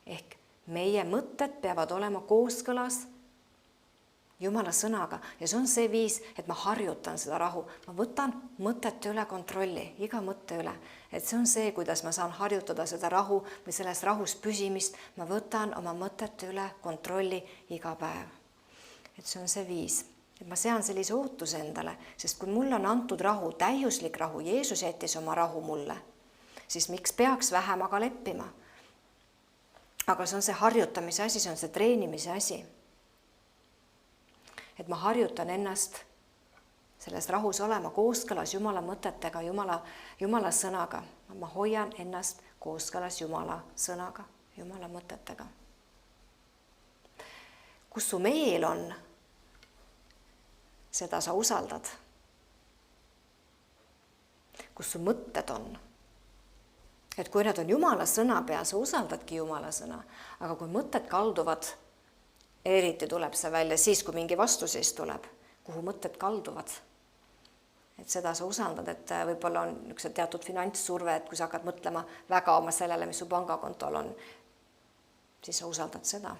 Ehk meie mõtted peavad olema kooskõlas Jumala sõnaga ja see on see viis, et ma harjutan seda rahu. Ma võtan mõtete üle kontrolli, iga mõtte üle. Et see on see, kuidas ma saan harjutada seda rahu või selles rahus püsimist. Ma võtan oma mõtete üle kontrolli iga päev. Et see on see viis. Et ma sean sellise ootuse endale, sest kui mulle on antud rahu, täiuslik rahu, Jeesus jättis oma rahu mulle, siis miks peaks vähemaga leppima? Aga see on see harjutamise asi, see on see treenimise asi. Et ma harjutan ennast selles rahus olema kooskõlas Jumala mõtetega, Jumala sõnaga. Ma hoian ennast kooskõlas Jumala sõnaga, Jumala mõtetega. Kus su meel on, seda sa usaldad. Kus su mõtted on. Et kui need on Jumala sõna pea, sa usaldadki Jumala sõna, aga kui mõtted kalduvad, eriti tuleb see välja siis, kui mingi vastuseis tuleb, kuhu mõtted kalduvad. Et seda sa usaldad, et võib-olla on üks teatud finantssurve, et kui sa hakkad mõtlema väga oma sellele, mis su pangakontol on, siis sa usaldad seda.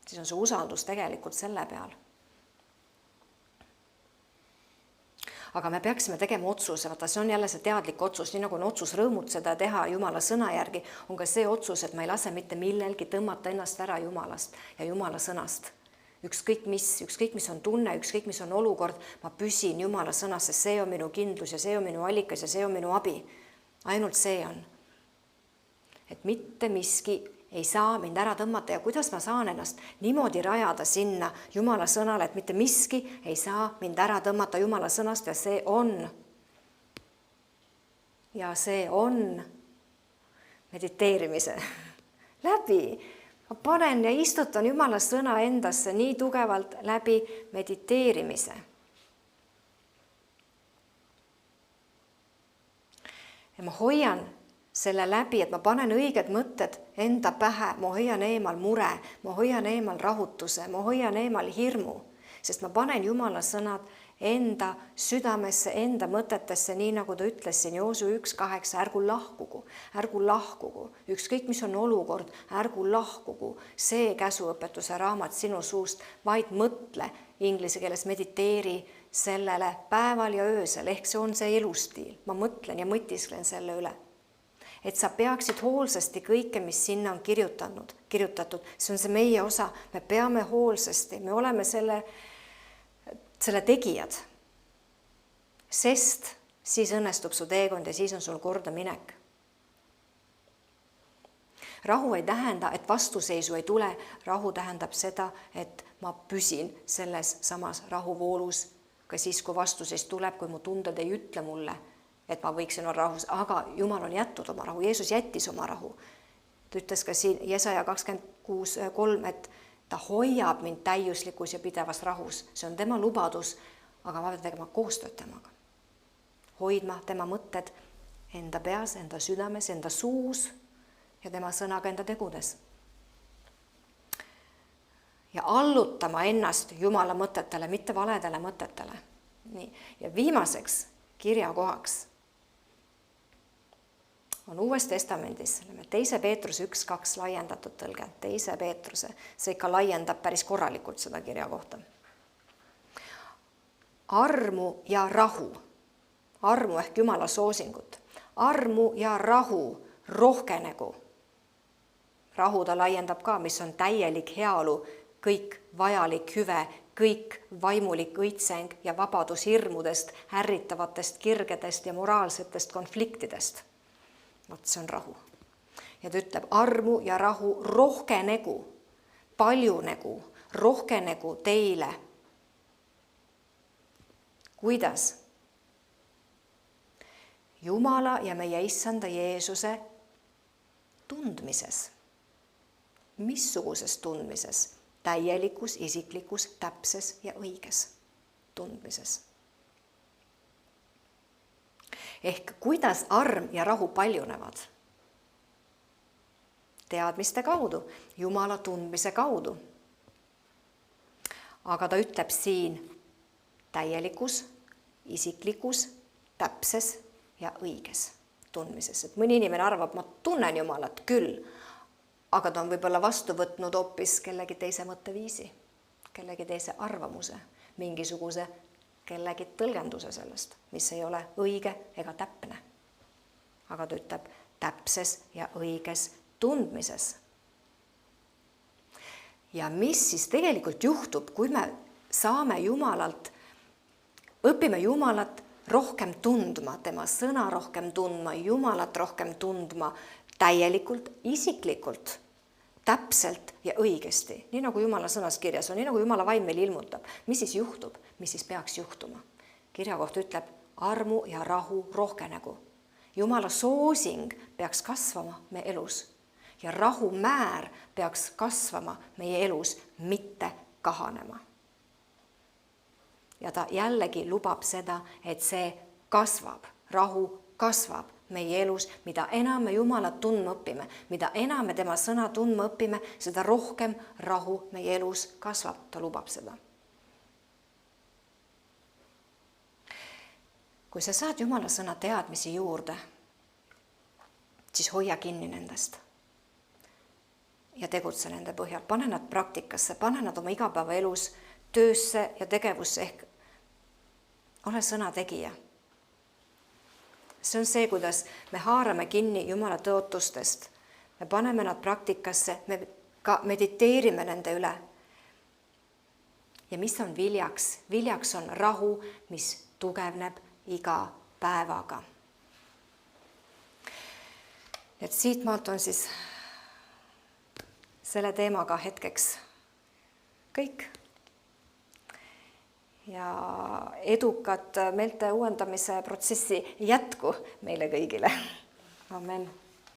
Siis on su usaldus tegelikult selle peal. Aga me peaksime tegema otsuse, vaata see on jälle see teadlik otsus, nii nagu on otsus rõõmutseda ja teha Jumala sõna järgi, on ka see otsus, et ma ei lase mitte millelgi tõmmata ennast ära Jumalast ja Jumala sõnast. Ükskõik mis on tunne, ükskõik mis on olukord, ma püsin Jumala sõnas, sest see on minu kindlus ja see on minu allikas ja see on minu abi. Ainult see on. Et mitte miski ei saa mind ära tõmmata ja kuidas ma saan ennast niimoodi rajada sinna Jumala sõnale, et mitte miski ei saa mind ära tõmmata Jumala sõnast ja see on. Ja see on mediteerimise läbi. Ma panen ja istutan Jumala sõna endasse nii tugevalt läbi mediteerimise. Ja ma hoian selle läbi, et ma panen õiged mõtted enda pähe, ma hoian eemal mure, ma hoian eemal rahutuse, ma hoian eemal hirmu, sest ma panen Jumala sõnad enda südamesse, enda mõtetesse, nii nagu ta ütles siin Joosu 1.8, ärgu lahkugu, ükskõik mis on olukord, ärgu lahkugu, see käsuõpetuse raamat sinu suust, vaid mõtle, inglise keeles mediteeri sellele päeval ja öösel, ehk see on see elustiil, ma mõtlen ja mõtisklen selle üle. Et sa peaksid hoolsasti kõike, mis sinna on kirjutatud. See on see meie osa. Me peame hoolsasti. Me oleme selle tegijad. Sest siis õnnestub su teekond ja siis on sul korda minek. Rahu ei tähenda, et vastuseisu ei tule. Rahu tähendab seda, et ma püsin selles samas rahuvoolus. Ka siis, kui vastuseis tuleb, kui mu tunded ei ütle mulle, et ma võiksin olla rahus, aga Jumal on jätnud oma rahu, Jeesus jättis oma rahu. Ta ütles ka siin Jesaja 26.3, et ta hoiab mind täiuslikus ja pidevas rahus. See on tema lubadus, aga ma pean tegema koostööd temaga. Hoidma tema mõtted enda peas, enda südames, enda suus ja tema sõnaga enda tegudes. Ja allutama ennast Jumala mõtetele, mitte valedele mõtetele. Nii. Ja viimaseks kirjakohaks on Uues Testamendis, 2. Peetruse 1.2 laiendatud tõlge, 2. Peetruse, see ikka laiendab päris korralikult seda kirja kohta. Armu ja rahu, armu ehk Jumala soosingut, armu ja rahu rohkenegu. Rahu ta laiendab ka, mis on täielik heaolu, kõik vajalik hüve, kõik vaimulik õitseng ja vabadus hirmudest, ärritavatest kirgedest ja moraalsetest konfliktidest. Vot see on rahu. Ja ta ütleb armu ja rahu rohkenegu, paljunegu, rohkenegu teile. Kuidas? Jumala ja meie issanda Jeesuse tundmises. Missuguses tundmises? Täielikus, isiklikus, täpses ja õiges tundmises. Ehk kuidas arm ja rahu paljunevad? Teadmiste kaudu, Jumala tundmise kaudu. Aga ta ütleb siin täielikus, isiklikus, täpses ja õiges tundmises. Et mõni inimene arvab, ma tunnen Jumalat küll, aga ta on võib-olla vastu võtnud hoopis kellegi teise mõtteviisi, kellegi teise arvamuse, mingisuguse kellegi tõlgenduse sellest, mis ei ole õige ega täpne. Aga ta ütleb täpses ja õiges tundmises. Ja mis siis tegelikult juhtub, kui me saame Jumalalt, õpime Jumalat rohkem tundma, tema sõna rohkem tundma, Jumalat rohkem tundma, täielikult, isiklikult, täpselt ja õigesti, nii nagu Jumala sõnas kirjas on, nii nagu Jumala vaim meil ilmutab. Mis siis juhtub? Mis siis peaks juhtuma? kirjakoht ütleb, armu ja rahu rohkenegu. Jumala soosing peaks kasvama meie elus ja rahu määr peaks kasvama meie elus, mitte kahanema. Ja ta jällegi lubab seda, et see kasvab, rahu kasvab meie elus, mida enam me Jumalat tundma õpime, mida enam me tema sõna tundma õpime, seda rohkem rahu meie elus kasvab, ta lubab seda. Kui sa saad Jumala sõna teadmisi juurde, siis hoia kinni nendest ja tegutse nende põhjal. Pane nad praktikasse, pane nad oma igapäevaelus töösse ja tegevusse ehk ole sõna tegija. See on see, kuidas me haarame kinni Jumala tõotustest. Me paneme nad praktikasse, me ka mediteerime nende üle. Ja mis on viljaks? Viljaks on rahu, mis tugevneb iga päevaga. Et siit maalt on siis selle teemaga hetkeks kõik. Ja edukat meelte uuendamise protsessi jätku meile kõigile. Amen.